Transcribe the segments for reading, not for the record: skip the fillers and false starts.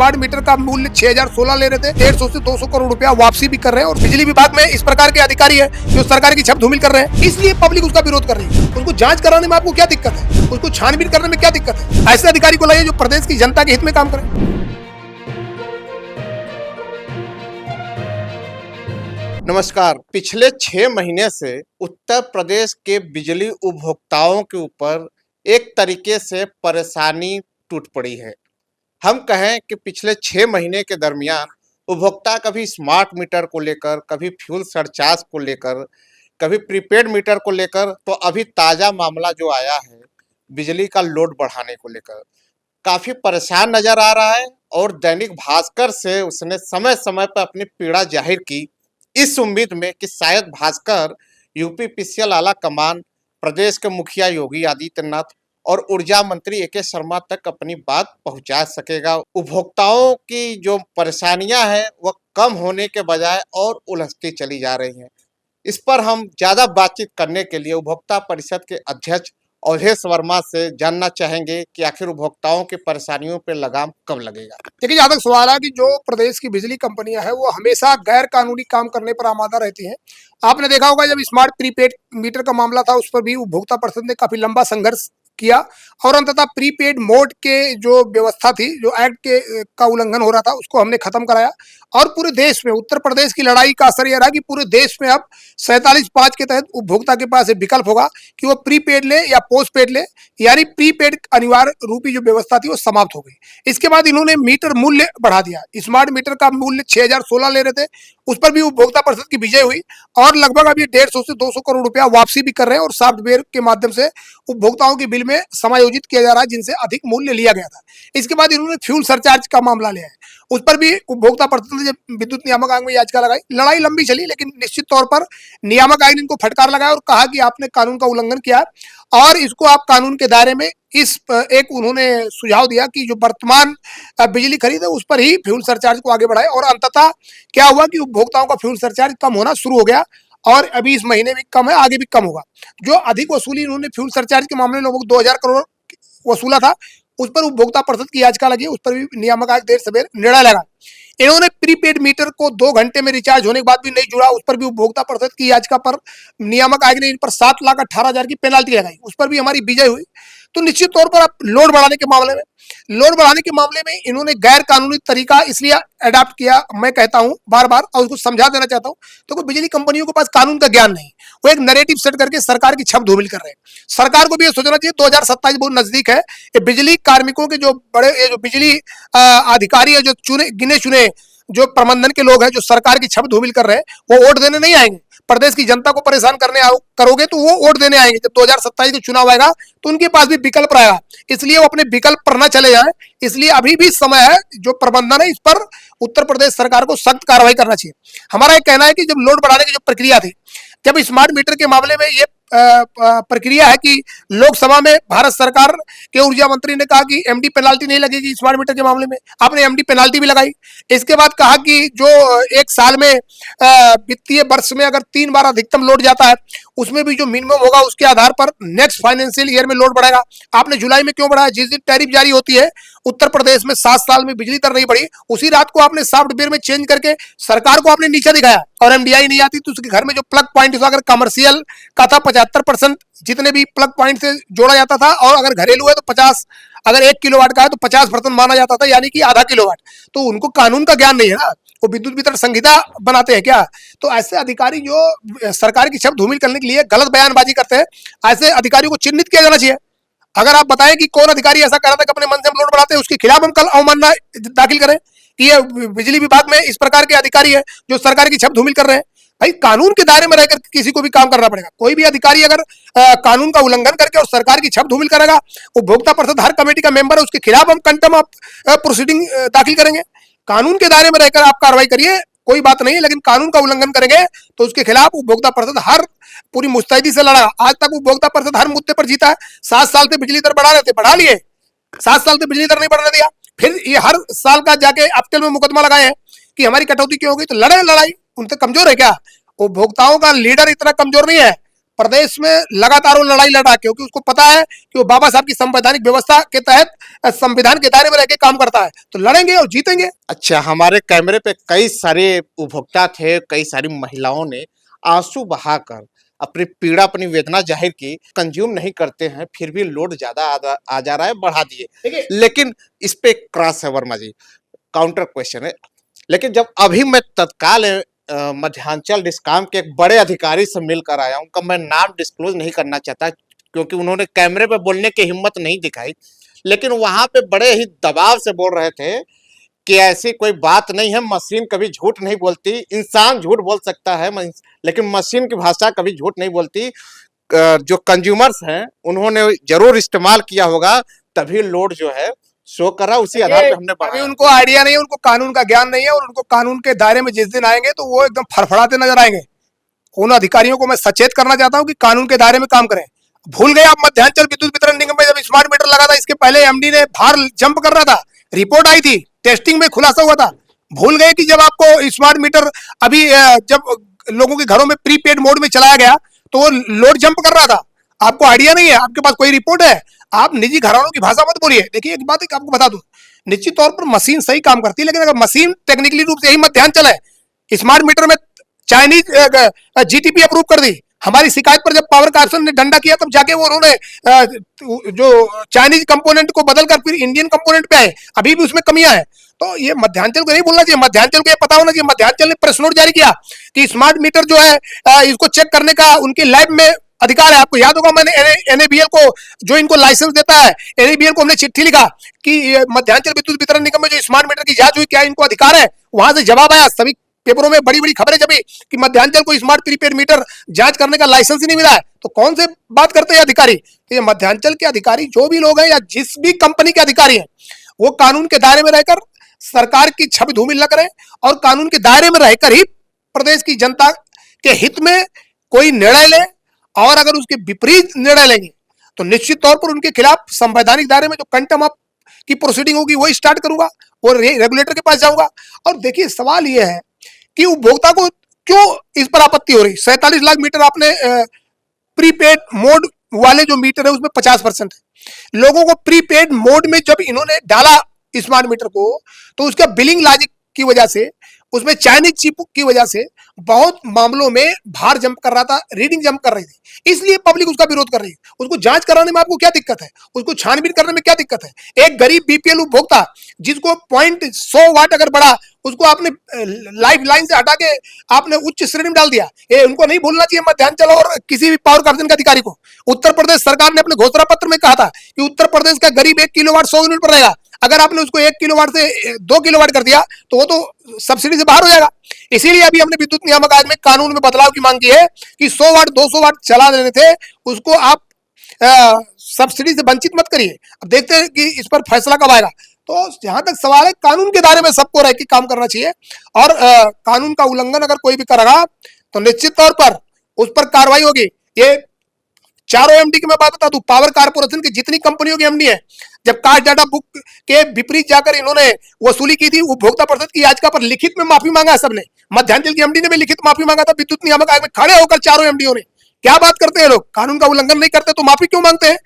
Smart meter का मूल्य 6016 ले रहे थे, 150 से 200 करोड़ रुपया वापसी भी कर रहे हैं। और बिजली विभाग में इस प्रकार के अधिकारी है जो सरकार की छप धूमिल कर रहे हैं, इसलिए पब्लिक उसका विरोध कर रही है। उनको जांच कराने में आपको क्या दिक्कत है, उसको छानबीन करने में क्या दिक्कत है? ऐसे अधिकारी को लाइए जो प्रदेश की जनता के हित में काम करे। नमस्कार। पिछले 6 महीने से उत्तर प्रदेश के बिजली उपभोक्ताओं के ऊपर एक तरीके से परेशानी टूट पड़ी है। हम कहें कि पिछले 6 महीने के दरमियान उपभोक्ता कभी स्मार्ट मीटर को लेकर, कभी फ्यूल सरचार्ज को लेकर, कभी प्रीपेड मीटर को लेकर, तो अभी ताज़ा मामला जो आया है बिजली का लोड बढ़ाने को लेकर, काफ़ी परेशान नज़र आ रहा है। और दैनिक भास्कर से उसने समय समय पर अपनी पीड़ा जाहिर की, इस उम्मीद में कि शायद भास्कर यूपीपीसीएल आला कमान, प्रदेश के मुखिया योगी आदित्यनाथ और ऊर्जा मंत्री ए के शर्मा तक अपनी बात पहुंचा सकेगा। उपभोक्ताओं की जो परेशानियां हैं वह कम होने के बजाय और उलझती चली जा रही हैं। इस पर हम ज़्यादा बातचीत करने के लिए उपभोक्ता परिषद के अध्यक्ष अवधेश वर्मा से जानना चाहेंगे कि आखिर उपभोक्ताओं की परेशानियों पर लगाम कब लगेगा। देखिए, जहाँ तक सवाल है कि जो प्रदेश की बिजली कंपनियां हैं वो हमेशा गैर कानूनी काम करने पर आमादा रहती हैं। आपने देखा होगा जब स्मार्ट प्रीपेड मीटर का मामला था उस पर भी उपभोक्ता परिषद ने काफी लंबा संघर्ष किया और अंततः प्रीपेड मोड के जो व्यवस्था थी, जो एक्ट के का उल्लंघन हो रहा था, उसको हमने खत्म कराया। और पूरे देश में उत्तर प्रदेश की लड़ाई का असर यह रहा कि पूरे देश में अब 47(5) के तहत उपभोक्ता के पास एक विकल्प होगा कि वो प्रीपेड ले या पोस्ट पेड ले, यानी प्रीपेड अनिवार्य रूपी जो व्यवस्था थी वो समाप्त हो गई। इसके बाद इन्होंने मीटर मूल्य बढ़ा दिया। स्मार्ट मीटर का मूल्य 6016 ले रहे थे, उस पर भी उपभोक्ता परिषद की विजय हुई और लगभग अभी 150 से 200 करोड़ रुपया वापसी भी कर रहे हैं और सॉफ्टवेयर के माध्यम से उपभोक्ताओं के बिल में समायोजित किया जा रहा है जिनसे अधिक मूल्य लिया गया था। इसके बाद इन्होंने फ्यूल सरचार्ज का मामला लिया है, उस पर भी उपभोक्ता परिषद ने विद्युत नियामक आयोग में याचिका लगाई। लड़ाई लंबी चली लेकिन निश्चित तौर पर नियामक आयोग ने इनको फटकार लगाया और कहा कि आपने कानून का उल्लंघन किया है और इसको आप कानून के दायरे में एक उन्होंने सुझाव दिया कि जो वर्तमान बिजली खरीद है उस पर ही फ्यूल सरचार्ज को आगे बढ़ाए। और अंततः क्या हुआ कि उपभोक्ताओं का फ्यूल सरचार्ज कम होना शुरू हो गया और अभी इस महीने भी कम है, आगे भी कम होगा। जो अधिक वसूली इन्होंने फ्यूल सरचार्ज के मामले में लगभग 2000 करोड़ वसूला था, उस पर उपभोक्ता परिषद की याचिका लगी, उस पर भी नियामक आयोग देर सवेर निर्णय लगा। इन्होंने प्रीपेड मीटर को 2 घंटे में रिचार्ज होने के बाद भी नहीं जुड़ा, उस पर भी उपभोक्ता परिषद की याचिका पर नियामक आयोग ने इन पर 7,18,000 की पेनाल्टी लगाई, उस पर भी हमारी विजय हुई। तो निश्चित तौर पर अब लोड बढ़ाने के मामले में इन्होंने गैर कानूनी तरीका इसलिए अडॉप्ट किया, मैं कहता हूं बार बार और उसको समझा देना चाहता हूं, तो कोई बिजली कंपनियों के पास कानून का ज्ञान नहीं, वो एक नैरेटिव सेट करके सरकार की छप धूमिल कर रहे हैं। सरकार को भी ये सोचना चाहिए 2027 बहुत नजदीक है। ये बिजली कार्मिकों के जो बड़े जो बिजली अधिकारी है, जो गिने चुने जो प्रबंधन के लोग हैं, जो सरकार की छप धूमिल कर रहे हैं, वो वोट देने नहीं आएंगे। प्रदेश की जनता को परेशान करोगे तो वो वोट देने आएंगे। जब 2027 के चुनाव आएगा तो उनके पास भी विकल्प रहेगा, इसलिए वो अपने विकल्प पर न चले जाएं। इसलिए अभी भी समय है, जो प्रबंधन है इस पर उत्तर प्रदेश सरकार को सख्त कार्रवाई करना चाहिए। हमारा एक कहना है कि जब लोड बढ़ाने की जो प्रक्रिया थी, जब स्मार्ट मीटर के मामले में ये प्रक्रिया है कि लोकसभा में भारत सरकार के ऊर्जा मंत्री ने कहा कि एमडी पेनाल्टी नहीं लगेगी स्मार्ट मीटर के मामले में, आपने एमडी पेनाल्टी भी लगाई। इसके बाद कहा कि जो एक साल में वित्तीय वर्ष में अगर 3 बार अधिकतम लोड जाता है उसमें भी जो मिनिमम होगा उसके आधार पर नेक्स्ट फाइनेंशियल ईयर में लोड बढ़ेगा। आपने जुलाई में क्यों बढ़ाया? जिस दिन टैरिफ जारी होती है उत्तर प्रदेश में 7 साल में बिजली दर नहीं बढ़ी, उसी रात को आपने सॉफ्टवेयर में चेंज करके सरकार को आपने नीचे दिखाया और एमडीआई नहीं आती तो उसके घर में जो प्लग पॉइंट अगर कमर्शियल का था 75% जितने भी प्लग पॉइंट से जोड़ा जाता था, और अगर घरेलू है तो 50, अगर 1 किलोवाट का है तो 50% माना जाता था, यानी कि आधा किलोवाट। तो उनको कानून का ज्ञान नहीं है ना, वो विद्युत वितरण संहिता बनाते हैं क्या? तो ऐसे अधिकारी जो सरकार की छप धूमिल करने के लिए गलत बयानबाजी करते हैं, ऐसे अधिकारियों को चिन्हित किया जाना चाहिए। अगर आप बताएं कि कौन अधिकारी ऐसा कर रहा था कि अपने मन से हम लोड बढ़ाते हैं, उसके खिलाफ हम कल अवमानना दाखिल करें कि ये बिजली विभाग में इस प्रकार के अधिकारी है जो सरकार की छप धूमिल कर रहे हैं। भाई, कानून के दायरे में रहकर किसी को भी काम करना पड़ेगा। कोई भी अधिकारी अगर कानून का उल्लंघन करके और सरकार की छप धूमिल करेगा, उपभोक्ता परिषद हर कमेटी का मेंबर है, उसके खिलाफ हम कंटेम्प्ट ऑफ प्रोसीडिंग दाखिल करेंगे। कानून के दायरे में रहकर आप कार्रवाई करिए, कोई बात नहीं है, लेकिन कानून का उल्लंघन करेंगे तो उसके खिलाफ उपभोक्ता परिषद हर पूरी मुस्तैदी से लड़ा। आज तक उपभोक्ता परिषद हर मुद्दे पर जीता है। 7 साल से बिजली दर बढ़ा रहे थे, बढ़ा लिए, 7 साल से बिजली दर नहीं बढ़ने दिया, फिर ये हर साल का जाके अपटेल में मुकदमा लगाए हैं कि हमारी कटौती क्यों हो गई। तो लड़ाई उनसे कमजोर है क्या? उपभोक्ताओं का लीडर इतना कमजोर नहीं है, प्रदेश में लगातार वो लड़ाई लड़ रहा है, क्योंकि उसको पता है कि वो बाबा साहब की संवैधानिक व्यवस्था के तहत संविधान के दायरे में रह के काम करता है, तो लड़ेंगे और जीतेंगे। अच्छा, हमारे कैमरे पे कई सारे उपभोक्ता थे, कई सारी महिलाओं ने आंसू बहाकर अपनी पीड़ा, अपनी वेदना जाहिर की। कंज्यूम नहीं करते हैं, फिर भी लोड ज्यादा आ जा रहा है, बढ़ा दिए। लेकिन इस पे क्रॉस है वर्मा जी, काउंटर क्वेश्चन है। लेकिन जब अभी मैं तत्काल मध्यांचल डिस्काम के एक बड़े अधिकारी से मिलकर आया हूं, उनका मैं नाम डिस्क्लोज नहीं करना चाहता क्योंकि उन्होंने कैमरे पे बोलने की हिम्मत नहीं दिखाई, लेकिन वहां पे बड़े ही दबाव से बोल रहे थे कि ऐसी कोई बात नहीं है, मशीन कभी झूठ नहीं बोलती। इंसान झूठ बोल सकता है लेकिन मशीन की भाषा कभी झूठ नहीं बोलती। जो कंज्यूमर्स हैं उन्होंने जरूर इस्तेमाल किया होगा, तभी लोड जो है शो करा, उसी आधार पे हमने अभी उनको आइडिया नहीं है, उनको कानून का ज्ञान नहीं है, और उनको कानून के दायरे में जिस दिन आएंगे तो वो एकदम फड़फड़ाते नजर आएंगे। उन अधिकारियों को मैं सचेत करना चाहता हूं कि कानून के दायरे में काम करें। भूल गए आप मध्यांचल विद्युत वितरण निगम में जब स्मार्ट मीटर लगा था, इसके पहले एमडी ने बाहर जंप कर रहा था, रिपोर्ट आई थी, टेस्टिंग में खुलासा हुआ था। भूल गए कि जब आपको स्मार्ट मीटर अभी जब लोगों के घरों में प्रीपेड मोड में चलाया गया तो वो लोड जंप कर रहा था। आपको आइडिया नहीं है, आपके पास कोई रिपोर्ट है? आप निजी घरानों की भाषा मत बोलिए। देखिए एक बात आपको बता दूं, निश्चित तौर पर मशीन सही काम करती है, लेकिन अगर मशीन टेक्निकली रूप से यही मध्यांचल है, स्मार्ट मीटर में चाइनीज जीटीपी अप्रूव कर दी। हमारी शिकायत पर जब पावर कॉर्पोरेशन ने डंडा किया तब जाके वो उन्होंने जो चाइनीज कंपोनेंट को बदलकर फिर इंडियन कंपोनेंट पे आए। अभी भी उसमें कमियां हैं। तो ये मध्यांचल को नहीं बोलना चाहिए, मध्यांचल को ये पता होना चाहिए। मध्यांचल ने प्रेस नोट जारी किया कि स्मार्ट मीटर जो है इसको चेक करने का उनके लैब में अधिकार है। आपको याद होगा, मैंने एनएबीएल को, जो इनको लाइसेंस देता है, एनएबीएल को हमने चिट्ठी लिखा कि मध्यांचल विद्युत वितरण निगम में जो स्मार्ट मीटर की जांच हुई, क्या इनको अधिकार है? वहां से जवाब आया, सभी पेपरों में बड़ी बड़ी खबरें छपी कि मध्यांचल को स्मार्ट प्रीपेड मीटर जांच करने का लाइसेंस ही नहीं मिला है। तो कौन से बात करते हैं अधिकारी? तो ये मध्यांचल के अधिकारी जो भी लोग हैं या जिस भी कंपनी के अधिकारी हैं, वो कानून के दायरे में रहकर सरकार की छवि धूमिल न करें, और कानून के दायरे में रहकर ही प्रदेश की जनता के हित में कोई निर्णय ले, और अगर उसके विपरीत निर्णय लेंगे तो निश्चित तौर पर उनके खिलाफ संवैधानिक दायरे में जो कंटेम्प्ट ऑफ की प्रोसीडिंग होगी वो स्टार्ट करूंगा, और रेगुलेटर के पास जाऊंगा। और देखिए सवाल ये है कि उपभोक्ता को क्यों इस पर आपत्ति हो रही? 47 लाख मीटर आपने प्रीपेड मोड वाले जो मीटर है उसमें 50% है। लोगों को प्रीपेड मोड में जब इन्होंने डाला स्मार्ट मीटर को, तो उसका बिलिंग लॉजिक की वजह से, उसमें चाइनीज चिप की वजह से बहुत मामलों में भार जंप कर रहा था, रीडिंग जंप कर रही थी, इसलिए पब्लिक उसका विरोध कर रही है। उसको जांच कराने में आपको क्या दिक्कत है? उसको छानबीन करने में क्या दिक्कत है? एक गरीब बीपीएल उपभोक्ता जिसको पॉइंट 100 वाट अगर बढ़ा, उसको आपने लाइफ लाइन से हटा के आपने उच्च श्रेणी में डाल दिया। ये उनको नहीं भूलना चाहिए मध्यांचल और किसी भी पावर कॉर्पोरेशन के अधिकारी को। उत्तर प्रदेश सरकार ने अपने घोषणा पत्र में कहा था कि उत्तर प्रदेश का गरीब 1 किलोवाट 100 यूनिट पर रहेगा। अगर आपने उसको 1 किलोवाट से 2 किलोवाट कर दिया तो वो तो सब्सिडी से बाहर हो जाएगा। इसीलिए अभी हमने विद्युत नियामक आयोग में कानून में बदलाव की मांग की है कि 100 वाट 200 वाट चला देने थे, उसको आप सब्सिडी से वंचित मत करिए। अब देखते हैं कि इस पर फैसला कब आएगा। तो जहां तक सवाल है, कानून के दायरे में सबको रह के काम करना चाहिए, और कानून का उल्लंघन अगर कोई भी करेगा तो निश्चित तौर पर उस पर कार्रवाई होगी। ये चारों एमडी की मैं बात बता दूं, पावर कॉर्पोरेशन की जितनी कंपनियों की एमडी है, जब कास्ट डाटा बुक के विपरीत जाकर इन्होंने वसूली की थी उपभोक्ता परिषद की याचिका पर, लिखित में माफी मांगा सबने। मध्यांचल की एमडी ने भी लिखित माफी मांगा था विद्युत नियामक आयोग में खड़े होकर। चारों एमडीओ ने क्या बात करते हैं लोग, कानून का उल्लंघन नहीं करते तो माफी क्यों मांगते हैं?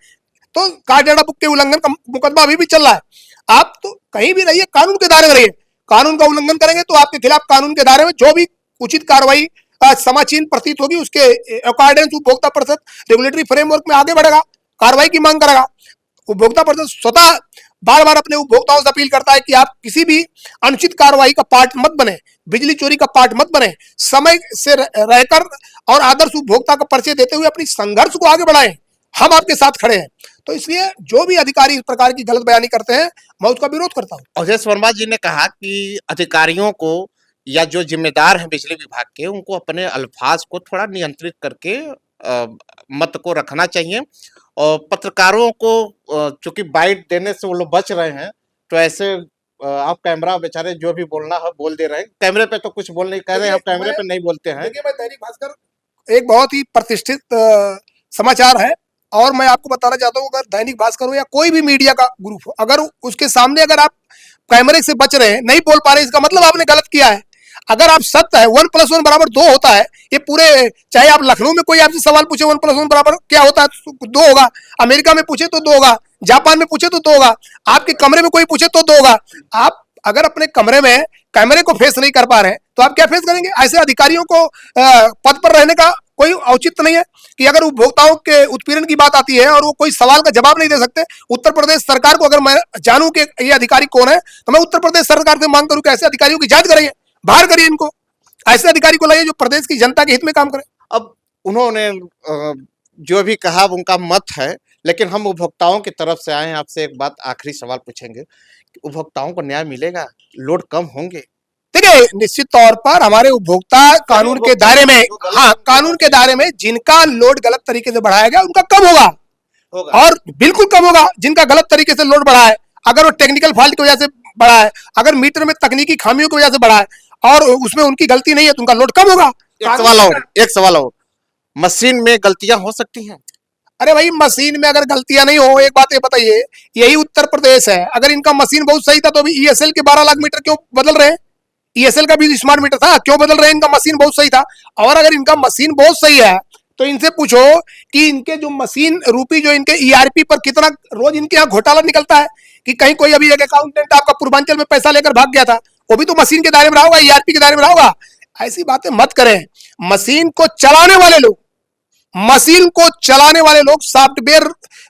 तो कास्ट डाटा बुक के उल्लंघन का मुकदमा अभी भी चल रहा है। आप तो कहीं भी रहिए, कानून के दायरे में रहिए। कानून का उल्लंघन करेंगे तो आपके खिलाफ कानून के दायरे में जो भी उचित कार्रवाई समाचीन प्रतीत होगी, उसके अकॉर्डिंग उपभोक्ता परिषद रेगुलेटरी फ्रेमवर्क में आगे बढ़ेगा, कार्रवाई की मांग करेगा। उपभोक्ता परिषद स्वतः बार बार अपने उपभोक्ताओं से अपील करता है कि आप किसी भी अनुचित कार्रवाई का पार्ट मत बने, बिजली चोरी का पार्ट मत बने, समय से रहकर और आदर्श उपभोक्ता का परिचय देते हुए अपनी संघर्ष को आगे बढ़ाएं। हम आपके साथ खड़े हैं। तो इसलिए जो भी अधिकारी इस प्रकार की गलत बयानी करते हैं, मैं उसका विरोध करता हूं। अवधेश वर्मा जी ने कहा कि अधिकारियों को या जो जिम्मेदार हैं बिजली विभाग के, उनको अपने अल्फाज को थोड़ा नियंत्रित करके मत को रखना चाहिए, और पत्रकारों को चूंकि बाइट देने से वो लोग बच रहे हैं, तो ऐसे आप कैमरा बेचारे जो भी बोलना है बोल दे रहे हैं। कैमरे पे तो कुछ बोल नहीं कह रहे हैं, आप कैमरे पे नहीं बोलते हैं। देखिए, मैं दैनिक भास्कर एक बहुत ही प्रतिष्ठित समाचार है, और मैं आपको बताना चाहता हूँ, अगर दैनिक भास्कर हो या कोई भी मीडिया का ग्रुप हो, अगर उसके सामने अगर आप कैमरे से बच रहे हैं, नहीं बोल पा रहे, इसका मतलब आपने गलत किया है। अगर आप सत्य है 1+1 बराबर 2 होता है, ये पूरे, चाहे आप लखनऊ में कोई आपसे सवाल पूछे 1+1 बराबर क्या होता है तो 2 होगा, अमेरिका में पूछे तो 2 होगा, जापान में पूछे तो 2 होगा, आपके कमरे में कोई पूछे तो 2 होगा। आप अगर अपने कमरे में कैमरे को फेस नहीं कर पा रहे हैं तो आप क्या फेस करेंगे? ऐसे अधिकारियों को पद पर रहने का कोई औचित्य नहीं है कि अगर उपभोक्ताओं के उत्पीड़न की बात आती है और वो कोई सवाल का जवाब नहीं दे सकते। उत्तर प्रदेश सरकार को अगर मैं जानूं कि ये अधिकारी कौन है तो मैं उत्तर प्रदेश सरकार से मांग करूं कि ऐसे अधिकारियों की जांच करिए, बाहर करिए इनको, ऐसे अधिकारी को लाइए जो प्रदेश की जनता के हित में काम करे। अब उन्होंने जो भी कहा उनका मत है, लेकिन हम उपभोक्ताओं की तरफ से आए हैं, आपसे एक बात आखिरी सवाल पूछेंगे कि उपभोक्ताओं को न्याय मिलेगा, लोड कम होंगे? देखिए, निश्चित तौर पर हमारे उपभोक्ता कानून के दायरे में, हाँ, कानून के दायरे में जिनका लोड गलत तरीके से बढ़ाया गया उनका कम होगा, और बिल्कुल कम होगा। जिनका गलत तरीके से लोड बढ़ा है, अगर वो टेक्निकल फॉल्ट की वजह से बढ़ा है, अगर मीटर में तकनीकी खामियों की वजह से बढ़ा है और उसमें उनकी गलती नहीं है तो उनका लोड कम होगा। एक सवाल और, मशीन में गलतियां हो सकती हैं? अरे भाई, मशीन में अगर गलतियां नहीं हो, एक बात ये बताइए, यही उत्तर प्रदेश है, अगर इनका मशीन बहुत सही था तो अभी ईएसएल के 12 लाख मीटर क्यों बदल रहे हैं? ईएसएल का भी स्मार्ट मीटर था, क्यों बदल रहे हैं? इनका मशीन बहुत सही था। और अगर इनका मशीन बहुत सही है तो इनसे पूछो कि इनके जो मशीन रूपी जो इनके ईआरपी पर कितना रोज इनके यहाँ घोटाला निकलता है कि कहीं कोई अभी एक अकाउंटेंट आपका पूर्वांचल में पैसा लेकर भाग गया था, वो भी तो मशीन के दायरे में रहा होगा, ईआरपी के दायरे में रहा होगा। ऐसी बातें मत करें। मशीन को चलाने वाले लोग, मशीन को चलाने वाले लोग, सॉफ्टवेयर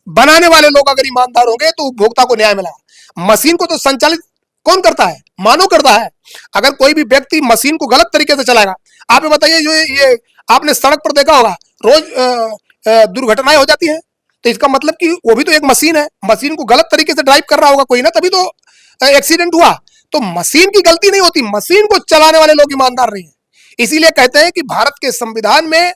बनाने वाले लोग अगर ईमानदार होंगे तो उपभोक्ता को न्याय मिलेगा। मशीन को तो संचालित कौन करता है? मानव करता है। अगर कोई भी व्यक्ति मशीन को गलत तरीके से चलाएगा, आप ये बताइए, जो ये आपने सड़क पर देखा होगा रोज दुर्घटनाएं हो जाती हैं, तो इसका मतलब कि वो भी तो एक मशीन है, मशीन को गलत तरीके से ड्राइव कर रहा होगा कोई ना, तभी तो एक्सीडेंट हुआ। तो मशीन की गलती नहीं होती, मशीन को चलाने वाले लोग ईमानदार नहीं है। इसीलिए कहते हैं कि भारत के संविधान में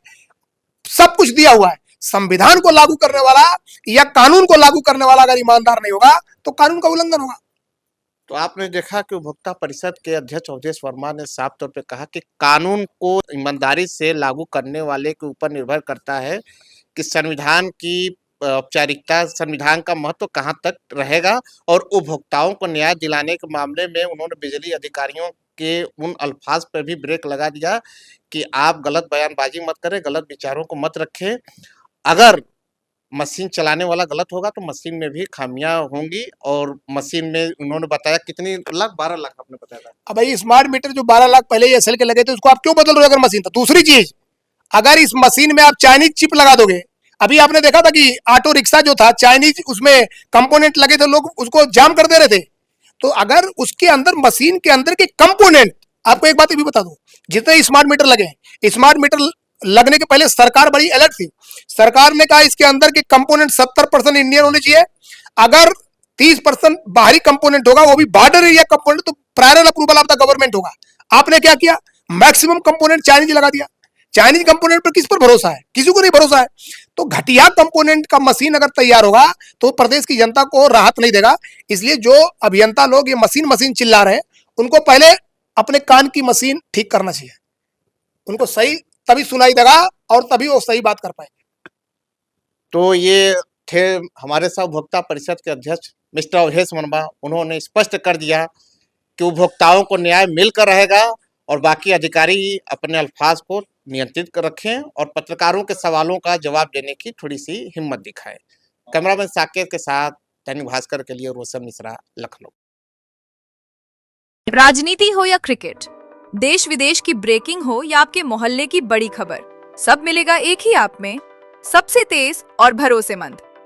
सब कुछ दिया हुआ है, संविधान को लागू करने वाला या कानून को लागू करने वाला अगर ईमानदार नहीं होगा तो कानून का उल्लंघन होगा। तो आपने देखा कि उपभोक्ता परिषद के अध्यक्ष अवधेश वर्मा ने साफ तौर पे कहा कि कानून को ईमानदारी से लागू करने वाले के ऊपर निर्भर करता है कि संविधान की औपचारिकता, संविधान का महत्व कहाँ तक रहेगा। और उपभोक्ताओं को न्याय दिलाने के मामले में उन्होंने बिजली अधिकारियों के उन अल्फाज पर भी ब्रेक लगा दिया कि आप गलत बयानबाजी मत करें, गलत विचारों को मत रखें। अगर मशीन चलाने वाला गलत होगा तो मशीन में भी खामियां होंगी। और मशीन में उन्होंने बताया कितनी लाख, 12 लाख आपने बताया था। अब भाई, स्मार्ट मीटर जो 12 लाख पहले ईएसएल के लगे थे उसको आप क्यों बदल रहे हो? अगर मशीन था। दूसरी चीज, अगर इस मशीन में आप चाइनीज चिप लगा दोगे, अभी आपने देखा था कि ऑटो रिक्शा जो था चाइनीज उसमें कंपोनेंट लगे थे, लोग उसको जाम कर दे रहे थे। तो अगर उसके अंदर, मशीन के अंदर के कंपोनेंट, आपको एक बात भी बता दूं, जितने स्मार्ट मीटर लगे, स्मार्ट मीटर लगने के पहले सरकार बड़ी अलर्ट थी। सरकार ने कहा इसके अंदर के कंपोनेंट 70% इंडियन होने चाहिए, अगर 30% बाहरी कंपोनेंट होगा, वो भी बॉर्डर एरिया कंपोनेंट, तो प्रायरल अप्रूवल ऑफ द गवर्नमेंट होगा। आपने क्या किया? मैक्सिमम कंपोनेंट चाइनीज लगा दिया। चाइनीज कंपोनेंट पर किस पर भरोसा है? किसी को नहीं भरोसा है। तो घटिया कंपोनेंट का मशीन अगर तैयार होगा तो प्रदेश की जनता को राहत नहीं देगा। इसलिए जो अभियंता लोग ये मशीन मशीन चिल्ला रहे हैं, उनको पहले अपने कान की मशीन ठीक करना चाहिए, उनको सही तभी सुनाई देगा और तभी वो सही बात कर पाएंगे। तो ये थे हमारे साथ उपभोक्ता परिषद के अध्यक्ष मिस्टर अवधेश वर्मा। उन्होंने स्पष्ट कर दिया कि उपभोक्ताओं को न्याय मिलकर रहेगा और बाकी अधिकारी ही अपने अल्फाज को नियंत्रित कर रखें और पत्रकारों के सवालों का जवाब देने की थोड़ी सी हिम्मत दिखाएं। कैमरामैन साकेत के साथ दैनिक भास्कर के लिए रोशन मिश्रा, लखनऊ। राजनीति हो या क्रिकेट, देश विदेश की ब्रेकिंग हो या आपके मोहल्ले की बड़ी खबर, सब मिलेगा एक ही ऐप में, सबसे तेज और भरोसेमंद।